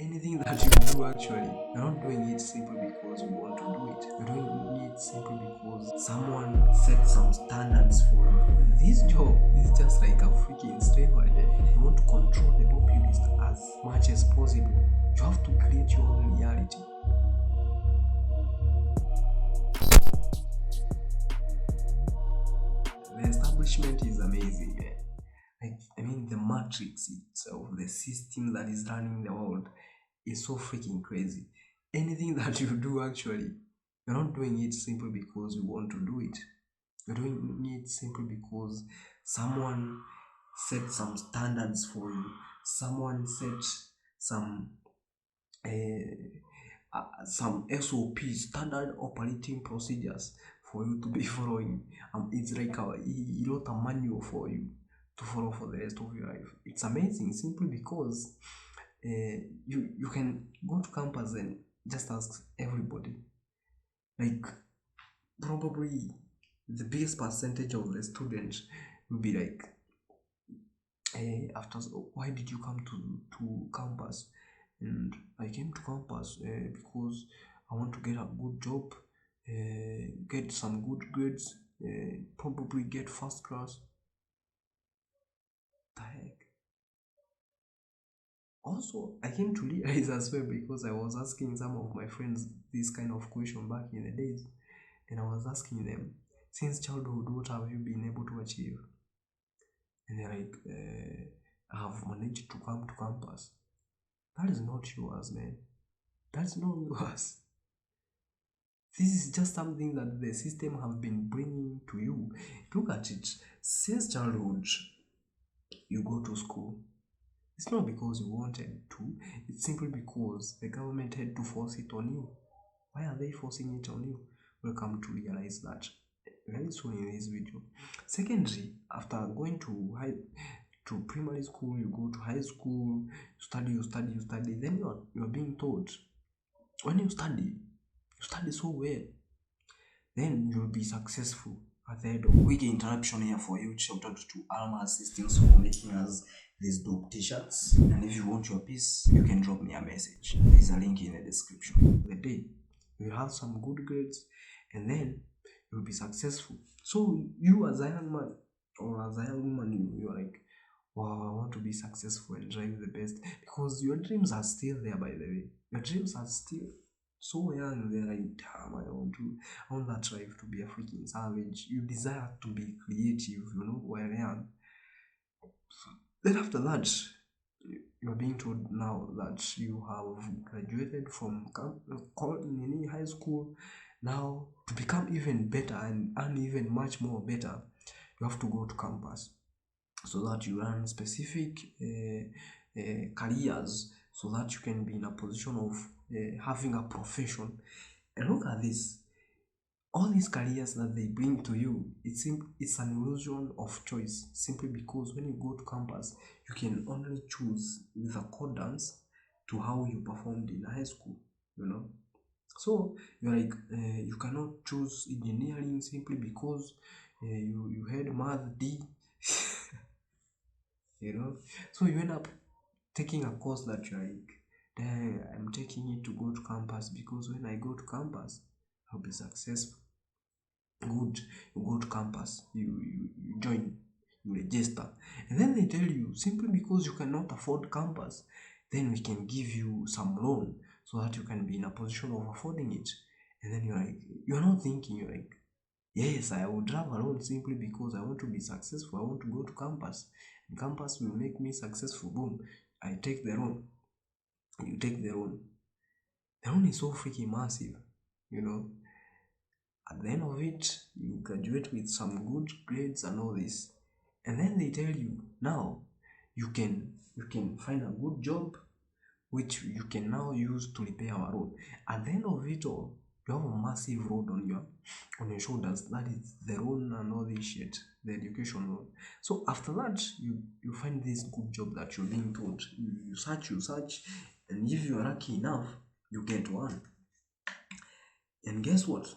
Anything that you do actually, you're not doing it simply because you want to do it. You're doing it simply because someone set some standards for you. This job is just like a freaking slavery. You want to control the populace as much as possible. You have to create your own reality. The establishment is amazing, man. The matrix itself, the system that is running the world, is so freaking crazy. Anything that you do actually, you're not doing it simply because you want to do it. You're doing it simply because someone set some standards for you. Someone set some some SOP, standard operating procedures, for you to be following. It's like he wrote a manual for you to follow for the rest of your life. It's amazing simply because you can go to campus and just ask everybody. Like, probably the biggest percentage of the students will be like, after, why did you come to campus? And I came to campus because I want to get a good job, get some good grades, probably get first class. The heck? Also, I came to realize as well, because I was asking some of my friends this kind of question back in the days, and I was asking them, since childhood, what have you been able to achieve? And they're like, I have managed to come to campus. That is not yours, man. That's not yours. This is just something that the system have been bringing to you. Look at it. Since childhood, you go to school. It's not because you wanted to. It's simply because the government had to force it on you. Why are they forcing it on you? We'll come to realize that very soon in this video. Secondly, after going to primary school, you go to high school, you study. Then you're being taught, when you study so well, then you'll be successful at the end of. Quick interruption here for you. Shout out to Alma Assistance for making us these dope t-shirts. And if you want your piece, you can drop me a message. There's a link in the description. The day you'll have some good grades, and then you'll be successful. So you, as a young man or as a young woman, you're like, wow, I want to be successful and drive the best, because your dreams are still there. By the way, your dreams are still so young. They're like, damn, I want that drive to be a freaking savage. You desire to be creative, while young. Then after that, you're being told now that you have graduated from high school. Now, to become even better and earn even much more better, you have to go to campus, so that you learn specific careers, so that you can be in a position of having a profession. And look at this. All these careers that they bring to you, it's an illusion of choice, simply because when you go to campus, you can only choose with accordance to how you performed in high school. So you're like, you cannot choose engineering simply because you had math D. So you end up taking a course that you're like, dang, I'm taking it to go to campus, because when I go to campus, I'll be successful. Good. You go to campus, you join, you register, and then they tell you, simply because you cannot afford campus, then we can give you some loan so that you can be in a position of affording it. And then you're not thinking, you're like, yes, I would have a loan simply because I want to be successful. I want to go to campus, and campus will make me successful. Boom, I take the loan. You take the loan. The loan is so freaking massive. At the end of it, you graduate with some good grades and all this, and then they tell you, now you can find a good job which you can now use to repay our loan. At the end of it all, you have a massive load on your shoulders. That is the loan and all this shit, the education loan. So after that, you find this good job that you're being told. You search, and if you're lucky enough, you get one. And guess what?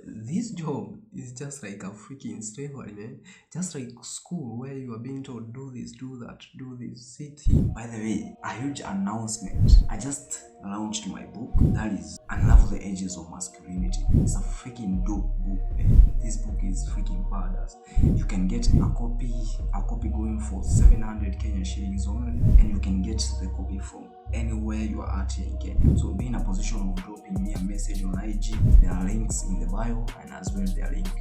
This job is just like a freaking slavery, man. Just like school where you are being told do this, do that, do this, sit here. By the way, a huge announcement. I just launched my book that is Unravel the Edges of Masculinity. It's a freaking dope book, man. This book is freaking badass. You can get a copy going for 700 Kenyan shillings only, and you can get the copy from anywhere you are at here in Kenya. So be in a position of dropping me a message on IG. There are links in the bio, and as well there are links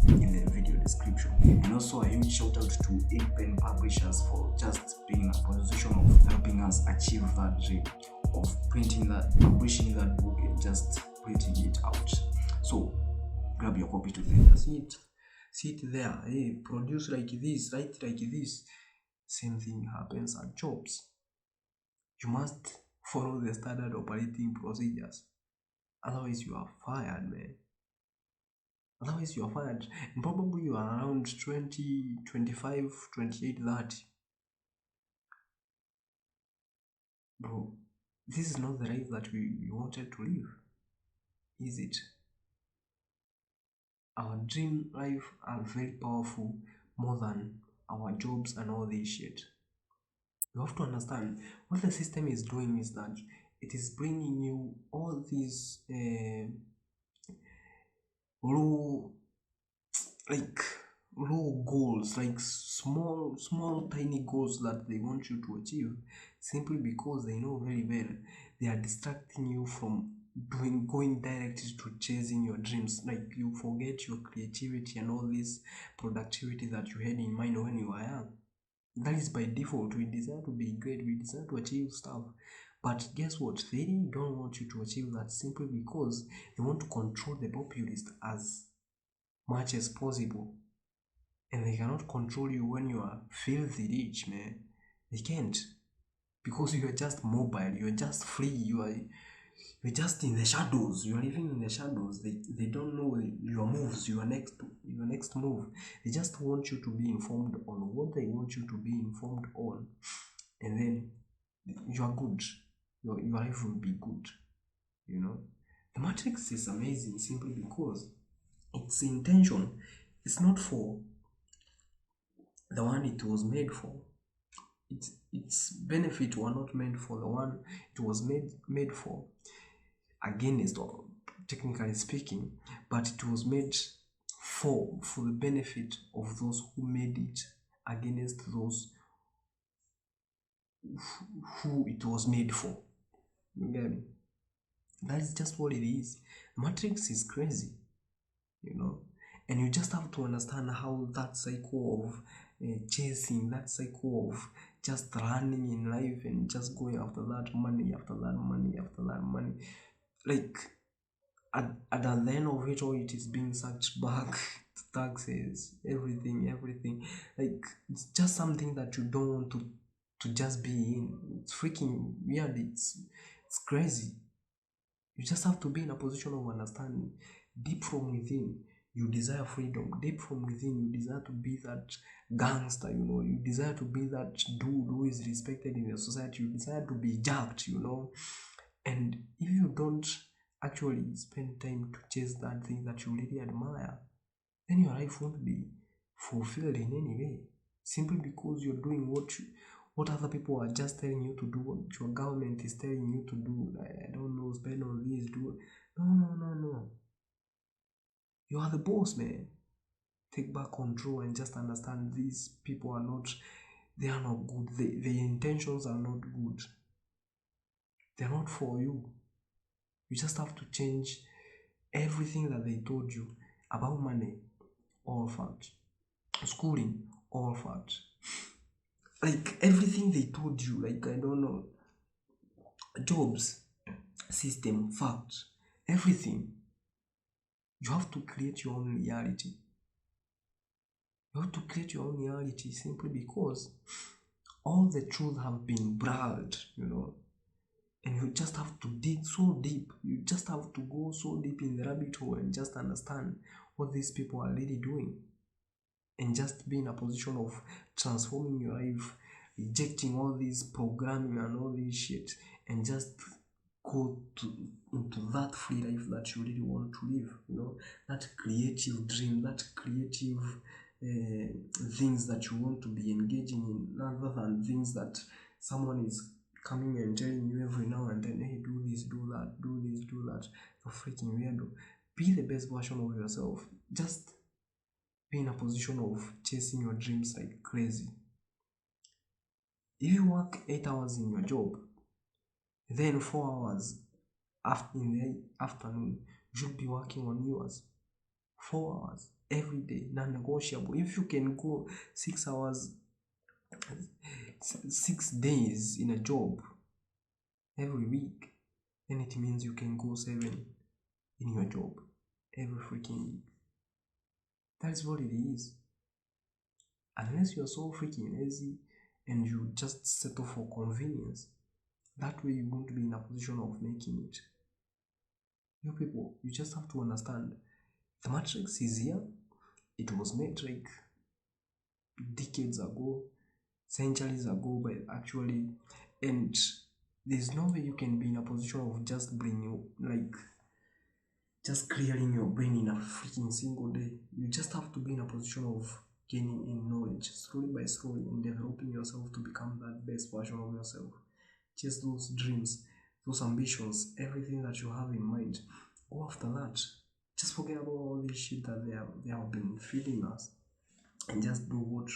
in the video description. And also a huge shout out to 8 Pen Publishers for just being in a position of helping us achieve that dream of publishing that book and just printing it out. So grab your copy today. That's it. Sit there, hey, produce like this, write like this. Same thing happens at jobs. You must follow the standard operating procedures. Otherwise, you are fired, man. Otherwise, you are fired. And probably you are around 20, 25, 28, 30. Bro, this is not the life that we wanted to live, is it? Our dream life are very powerful more than our jobs and all this shit. You have to understand what the system is doing is that it is bringing you all these low, like low goals, like small tiny goals that they want you to achieve, simply because they know very well they are distracting you from going directly to chasing your dreams. Like you forget your creativity and all this productivity that you had in mind when you were young. That is by default. We desire to be great, we desire to achieve stuff, but guess what, they really don't want you to achieve that, simply because they want to control the populace as much as possible. And they cannot control you when you are filthy rich, man. They can't, because you are just mobile, you are just free, you're just in the shadows, you are living in the shadows. They don't know your moves, your next move. They just want you to be informed on what they want you to be informed on, and then you are good. Your life will be good, you know. The matrix is amazing simply because its intention is not for the one it was made for. Its benefit were not meant for the one it was made for, against, or technically speaking, but it was made for the benefit of those who made it, against those who it was made for. You get me? That is just what it is. Matrix is crazy, you know, and you just have to understand how that cycle of chasing, that cycle of just running in life and just going after that money, after that money, after that money, like at the end of it all, it is being sucked back to taxes, everything. Like it's just something that you don't want to just be in. It's freaking weird. It's crazy. You just have to be in a position of understanding. Deep from within, you desire freedom. Deep from within, you desire to be that gangster, you know. You desire to be that dude who is respected in the society. You desire to be jacked, you know. And if you don't actually spend time to chase that thing that you really admire, then your life won't be fulfilled in any way. Simply because you're doing what other people are just telling you to do, what your government is telling you to do. I don't know, spend on this, do. No. You are the boss, man. Take back control and just understand these people are not, they are not good. Their intentions are not good. They're not for you. You just have to change everything that they told you about money, all fact. Schooling, all fact. Like everything they told you, like I don't know, jobs, system, fact, everything. You have to create your own reality. You have to create your own reality simply because all the truth have been blurred, you know. And you just have to dig so deep. You just have to go so deep in the rabbit hole and just understand what these people are really doing. And just be in a position of transforming your life, rejecting all this programming and all this shit, and just go to into that free life that you really want to live, you know, that creative dream, that creative things that you want to be engaging in, rather than things that someone is coming and telling you every now and then, hey, do this, do that, do this, do that. You're freaking weirdo. Be the best version of yourself. Just be in a position of chasing your dreams like crazy. If you work 8 hours in your job, then 4 hours in the afternoon, you should be working on yours. 4 hours every day, non-negotiable. If you can go 6 hours, 6 days in a job every week, then it means you can go 7 in your job every freaking week. That is what it is. Unless you're so freaking lazy and you just settle for convenience, that way you won't be in a position of making it. You people, you just have to understand, the matrix is here. It was made like decades ago, centuries ago, but actually, and there's no way you can be in a position of just clearing your brain in a freaking single day. You just have to be in a position of gaining in knowledge slowly by slowly and developing yourself to become that best version of yourself. Just those dreams, those ambitions, everything that you have in mind, go after that. Just forget about all this shit that they have been feeding us, and just do what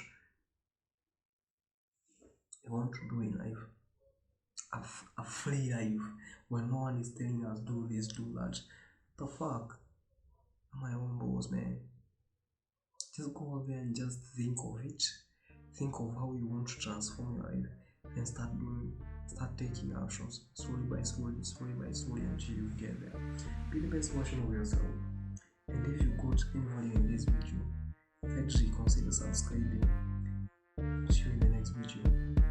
you want to do in life. A free life where no one is telling us do this, do that. The fuck? I'm my own boss, man. Just go out there and just think of it. Think of how you want to transform your life and start taking actions slowly by slowly until you get there. Be the best version of yourself. And if you got any value in this video, kindly consider subscribing. See you in the next video.